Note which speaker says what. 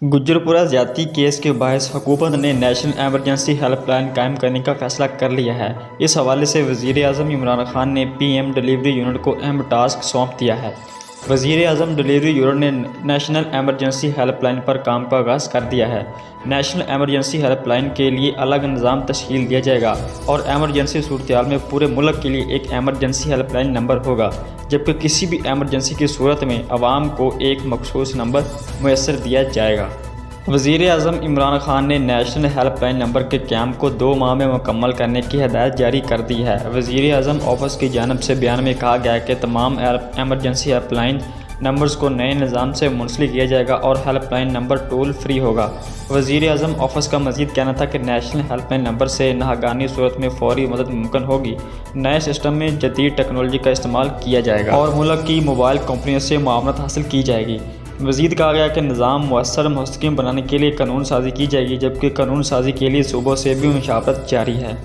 Speaker 1: गुजरपुरा ज्यादती केस के बायस हुकूमत ने नेशनल एमरजेंसी हेल्पलाइन कायम करने का फैसला कर लिया है। इस हवाले से वज़ीर-ए-आज़म इमरान खान ने पीएम डिलीवरी यूनिट को अहम टास्क सौंप दिया है। वज़ीर-ए-आज़म डिलीवरी यूनिट ने नेशनल एमरजेंसी हेल्पलाइन पर काम का आगाज़ कर दिया है। नेशनल एमरजेंसी हेल्पलाइन के लिए अलग निज़ाम तश्कील दिया जाएगा और एमरजेंसी सूरत में पूरे मुल्क के लिए एक एमरजेंसी हेल्पलाइन नंबर होगा, जबकि किसी भी एमरजेंसी की सूरत में अवाम को एक मखसूस नंबर मुयस्सर दिया जाएगा। वज़ीर-ए-आज़म इमरान खान ने नेशनल हेल्पलाइन नंबर के क़याम को 2 माह में मुकम्मल करने की हदायत जारी कर दी है। वज़ीर-ए-आज़म ऑफिस की जानिब से बयान में कहा गया है कि तमाम एमरजेंसी हेल्पलाइन नंबर्स को नए निज़ाम से मुंसलिक किया जाएगा और हेल्पलाइन नंबर टोल फ्री होगा। वज़ीर-ए-आज़म ऑफिस का मज़ीद कहना था कि नेशनल हेल्पलाइन नंबर से नाहगानी सूरत में फ़ौरी मदद मुमकिन होगी। नए सिस्टम में जदीद टेक्नोलॉजी का इस्तेमाल किया जाएगा और मुल्क की मोबाइल कंपनियों से मुआवनत हासिल की जाएगी। मज़ीद कहा गया कि निज़ाम मुअस्सर मुस्तहकम बनाने के लिए कानून साज़ी की जाएगी, जबकि कानून साज़ी के लिए सूबों से भी मुशावरत जारी है।